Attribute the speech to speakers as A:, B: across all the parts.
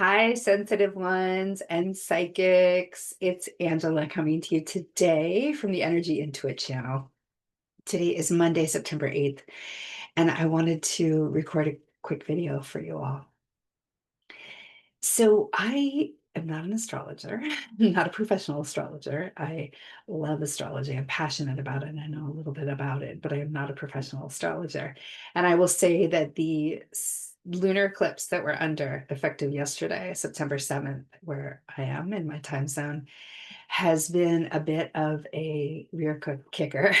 A: Hi, sensitive ones and psychics. It's Angela coming to you today from the Energy Intuit channel. Today is Monday, September 8th, and I wanted to record a quick video for you all. So, I am not an astrologer, not a professional astrologer. I love astrology. I'm passionate about it, and I know a little bit about it, but I am not a professional astrologer. And I will say that the lunar eclipse that we're under, effective yesterday, September 7th, where I am in my time zone, has been a bit of a kicker.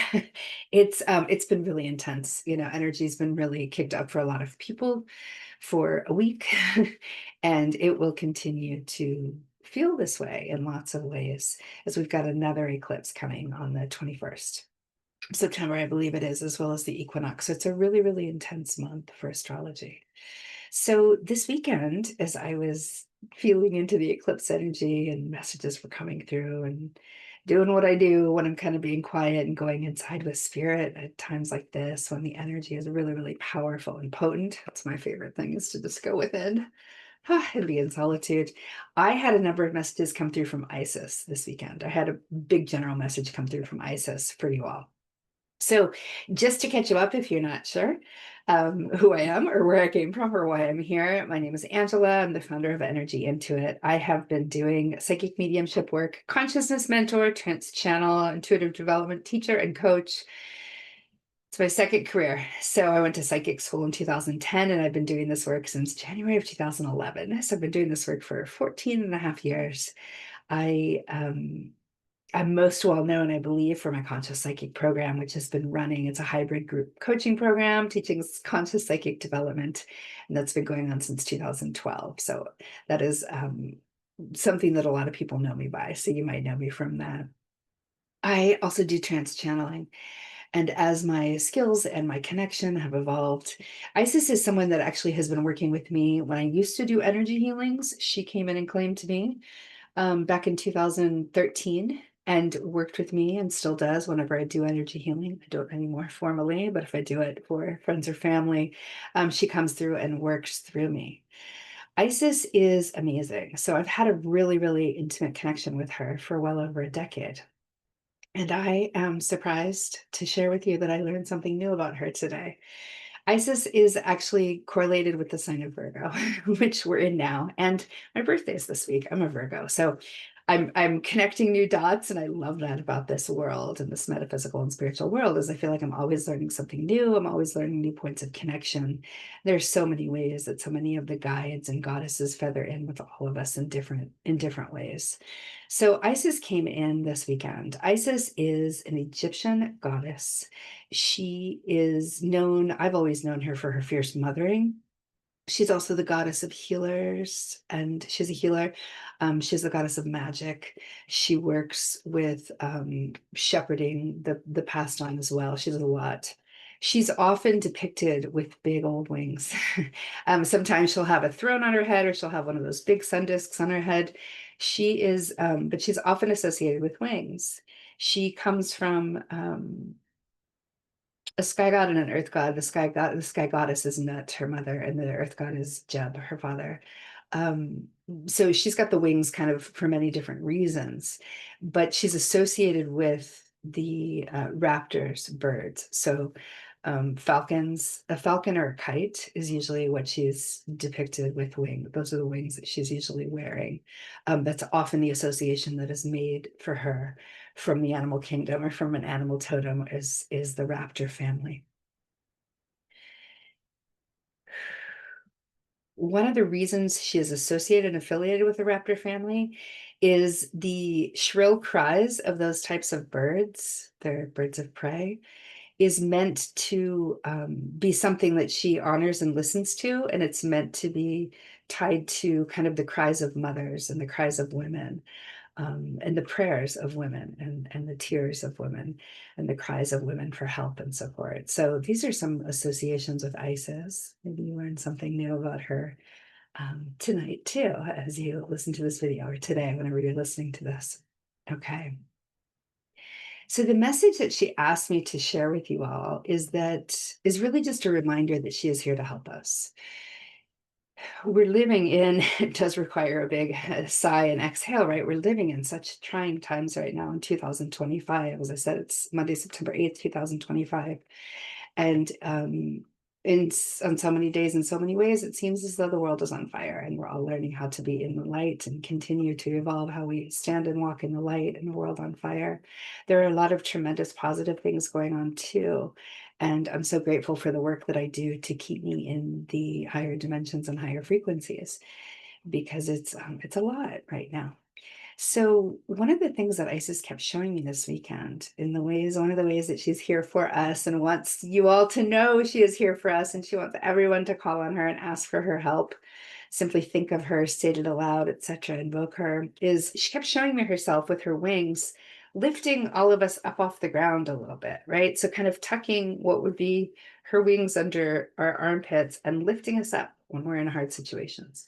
A: It's been really intense. Energy's been really kicked up for a lot of people for a week, and it will continue to feel this way in lots of ways as we've got another eclipse coming on the 21st September, I believe it is, as well as the equinox. So it's a really, really intense month for astrology. So this weekend, as I was feeling into the eclipse energy and messages were coming through and doing what I do when I'm kind of being quiet and going inside with spirit at times like this, when the energy is really, really powerful and potent, that's my favorite thing, is to just go within and be in solitude. I had a number of messages come through from Isis this weekend. I had a big general message come through from Isis for you all. So, just to catch you up, if you're not sure who I am or where I came from or why I'm here, my name is Angela. I'm the founder of Energy Intuit. I have been doing psychic mediumship work, consciousness mentor, trance channel, intuitive development teacher, and coach. It's my second career. So, I went to psychic school in 2010, and I've been doing this work since January of 2011. So, I've been doing this work for 14 and a half years. I I'm most well known, I believe, for my Conscious Psychic program, which has been running. It's a hybrid group coaching program teaching conscious psychic development, and that's been going on since 2012. So that is something that a lot of people know me by. So you might know me from that. I also do trance channeling. And as my skills and my connection have evolved, Isis is someone that actually has been working with me when I used to do energy healings. She came in and claimed me back in 2013 and worked with me and still does whenever I do energy healing. I don't anymore formally, but if I do it for friends or family, she comes through and works through me. Isis is amazing. So I've had a really, really intimate connection with her for well over a decade. And I am surprised to share with you that I learned something new about her today. Isis is actually correlated with the sign of Virgo, which we're in now. And my birthday is this week. I'm a Virgo. So I'm connecting new dots, and I love that about this world and this metaphysical and spiritual world, is I feel like I'm always learning something new. I'm always learning new points of connection. There's so many ways that so many of the guides and goddesses feather in with all of us in different ways. So Isis came in this weekend. Isis is an Egyptian goddess. She is known, I've always known her for her fierce mothering. She's also the goddess of healers, and she's a healer. She's the goddess of magic. She works with shepherding the past on as well. She does a lot. She's often depicted with big old wings. Sometimes she'll have a throne on her head, or she'll have one of those big sun discs on her head. But she's often associated with wings. She comes from a sky god and an earth god. The sky goddess is Nut, her mother, and the earth god is Jeb, her father. Um, so she's got the wings kind of for many different reasons, but she's associated with the raptors, birds. So falcons, a falcon or a kite is usually what she's depicted with wing. Those are the wings that she's usually wearing. That's often the association that is made for her from the animal kingdom or from an animal totem is the raptor family. One of the reasons she is associated and affiliated with the raptor family is the shrill cries of those types of birds. They're birds of prey, is meant to be something that she honors and listens to, and it's meant to be tied to kind of the cries of mothers and the cries of women, and the prayers of women, and the tears of women, and the cries of women for help and support. So these are some associations with Isis. Maybe you learned something new about her tonight too, as you listen to this video, or today, whenever you're listening to this. Okay. So the message that she asked me to share with you all is really just a reminder that she is here to help us. we're living in, it does require a big sigh and exhale, right? We're living in such trying times right now in 2025. As I said, it's Monday, September 8th, 2025. And on so many days, in so many ways, it seems as though the world is on fire, and we're all learning how to be in the light and continue to evolve how we stand and walk in the light in a world on fire. There are a lot of tremendous positive things going on too. And I'm so grateful for the work that I do to keep me in the higher dimensions and higher frequencies, because it's a lot right now. So one of the things that Isis kept showing me this weekend, one of the ways that she's here for us and wants you all to know she is here for us, and she wants everyone to call on her and ask for her help, simply think of her, state it aloud, etc., invoke her, is she kept showing me herself with her wings, lifting all of us up off the ground a little bit, right? So kind of tucking what would be her wings under our armpits and lifting us up when we're in hard situations.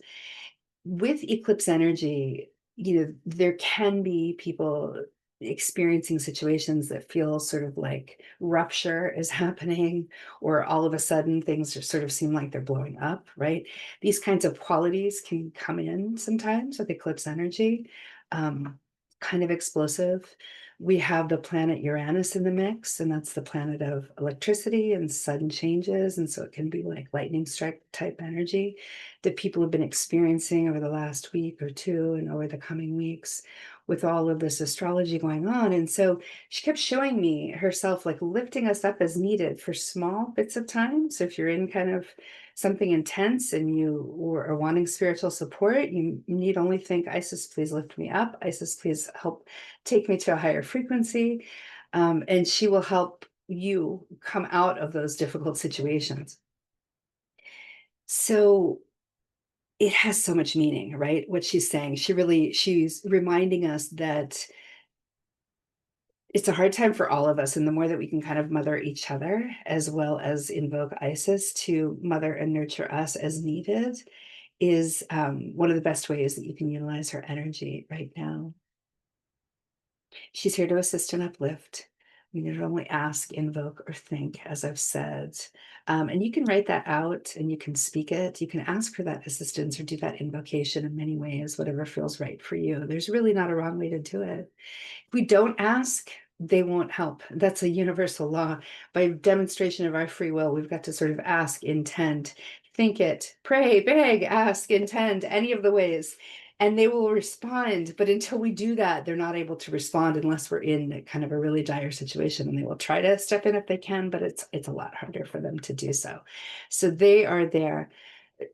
A: With eclipse energy, there can be people experiencing situations that feel sort of like rupture is happening, or all of a sudden things just sort of seem like they're blowing up, right? These kinds of qualities can come in sometimes with eclipse energy, um, kind of explosive. We have the planet Uranus in the mix, and that's the planet of electricity and sudden changes. And so it can be like lightning strike type energy that people have been experiencing over the last week or two and over the coming weeks with all of this astrology going on. And so she kept showing me herself like lifting us up as needed for small bits of time. So if you're in kind of something intense and you are wanting spiritual support, you need only think, Isis, please lift me up. Isis, please help take me to a higher frequency. And she will help you come out of those difficult situations. So it has so much meaning, right? What she's saying. She's reminding us that it's a hard time for all of us. And the more that we can kind of mother each other, as well as invoke Isis to mother and nurture us as needed, is one of the best ways that you can utilize her energy right now. She's here to assist and uplift. We need to only ask, invoke, or think, as I've said. And you can write that out and you can speak it. You can ask for that assistance or do that invocation in many ways, whatever feels right for you. There's really not a wrong way to do it. If we don't ask, they won't help. That's a universal law. By demonstration of our free will, we've got to sort of ask, intend, think it, pray, beg, ask, intend, any of the ways, and they will respond. But until we do that, they're not able to respond unless we're in kind of a really dire situation, and they will try to step in if they can, but it's a lot harder for them to do so. So they are there.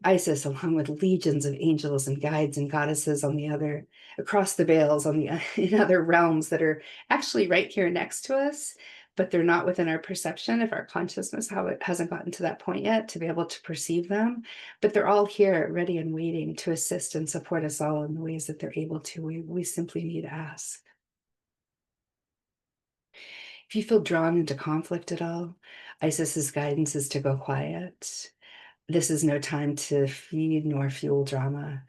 A: Isis, along with legions of angels and guides and goddesses on the other, across the veils on the in other realms that are actually right here next to us, but they're not within our perception if our consciousness hasn't gotten to that point yet to be able to perceive them. But they're all here, ready and waiting to assist and support us all in the ways that they're able to. We simply need to ask. If you feel drawn into conflict at all, Isis's guidance is to go quiet. This is no time to feed nor fuel drama.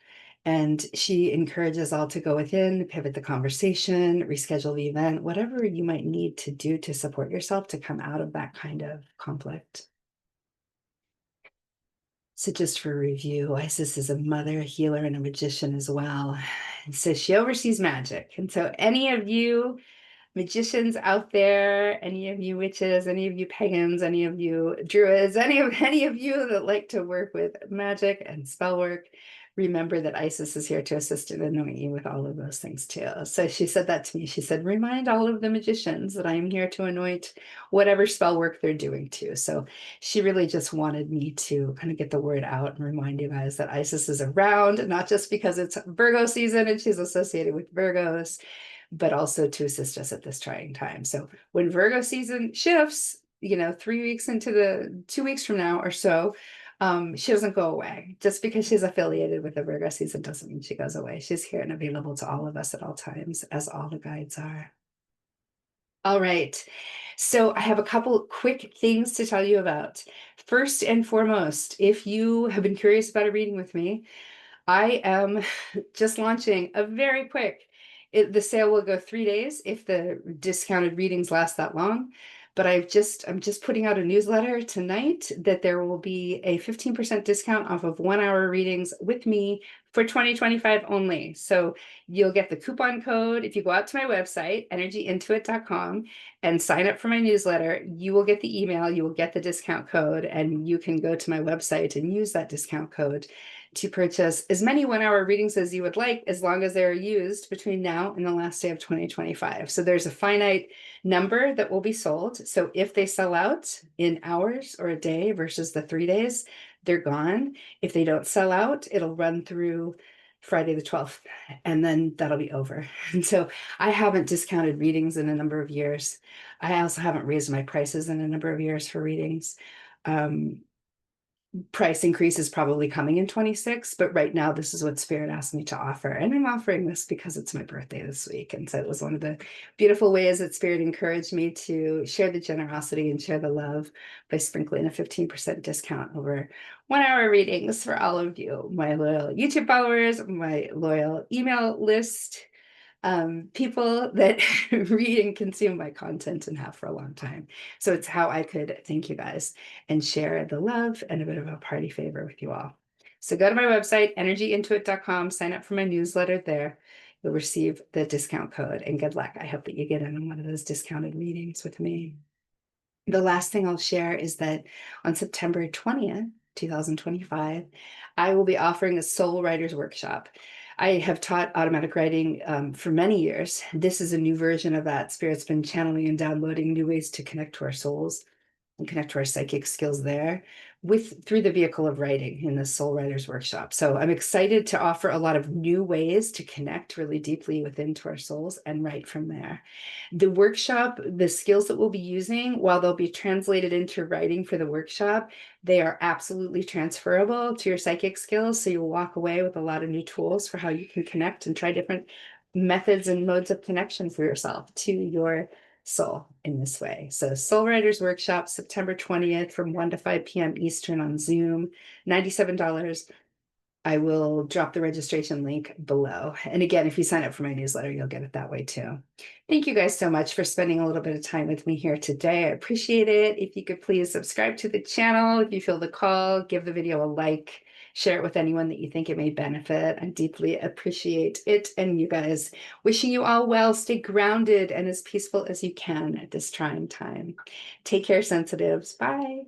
A: And she encourages all to go within, pivot the conversation, reschedule the event, whatever you might need to do to support yourself to come out of that kind of conflict. So, just for review, Isis is a mother, a healer, and a magician as well. And so she oversees magic. And so, any of you magicians out there, any of you witches, any of you pagans, any of you druids, any of you that like to work with magic and spell work, remember that Isis is here to assist and anoint you with all of those things too. So she said that to me. She said, remind all of the magicians that I am here to anoint whatever spell work they're doing too. So she really just wanted me to kind of get the word out and remind you guys that Isis is around, not just because it's Virgo season and she's associated with Virgos, but also to assist us at this trying time. So when Virgo season shifts, 3 weeks into the 2 weeks from now or so, she doesn't go away. Just because she's affiliated with the Virgo season doesn't mean she goes away. She's here and available to all of us at all times, as all the guides are. All right. So I have a couple quick things to tell you about. First and foremost, if you have been curious about a reading with me, I am just launching a very quick, the sale will go 3 days if the discounted readings last that long. but I'm just putting out a newsletter tonight that there will be a 15% discount off of 1 hour readings with me for 2025 only. So you'll get the coupon code. If you go out to my website, energyintuit.com, and sign up for my newsletter, you will get the email, you will get the discount code, and you can go to my website and use that discount code to purchase as many 1 hour readings as you would like, as long as they're used between now and the last day of 2025. So there's a finite number that will be sold. So if they sell out in hours or a day versus the 3 days, they're gone. If they don't sell out, it'll run through Friday the 12th, and then that'll be over. And so I haven't discounted readings in a number of years. I also haven't raised my prices in a number of years for readings. Price increase is probably coming in 26, but right now this is what Spirit asked me to offer. And I'm offering this because it's my birthday this week. And so it was one of the beautiful ways that Spirit encouraged me to share the generosity and share the love by sprinkling a 15% discount over 1 hour readings for all of you, my loyal YouTube followers, my loyal email list, people that read and consume my content and have for a long time. So it's how I could thank you guys and share the love and a bit of a party favor with you all. So go to my website, energyintuit.com, sign up for my newsletter there. You'll receive the discount code, and good luck. I hope that you get in on one of those discounted readings with me. The last thing I'll share is that on September 20th, 2025, I will be offering a soul writers workshop. I have taught automatic writing for many years. This is a new version of that. Spirit's been channeling and downloading new ways to connect to our souls and connect to our psychic skills there through the vehicle of writing in the Soul Writers Workshop. So I'm excited to offer a lot of new ways to connect really deeply within to our souls and write from there. The workshop, the skills that we'll be using, while they'll be translated into writing for the workshop, they are absolutely transferable to your psychic skills. So you'll walk away with a lot of new tools for how you can connect and try different methods and modes of connection for yourself to your soul in this way. So Soul Writers Workshop, September 20th from 1 to 5 p.m. Eastern on Zoom, $97. I will drop the registration link below. And again, if you sign up for my newsletter, you'll get it that way too. Thank you guys so much for spending a little bit of time with me here today. I appreciate it. If you could please subscribe to the channel, if you feel the call, give the video a like, share it with anyone that you think it may benefit. I deeply appreciate it. And you guys, wishing you all well, stay grounded and as peaceful as you can at this trying time. Take care, sensitives. Bye.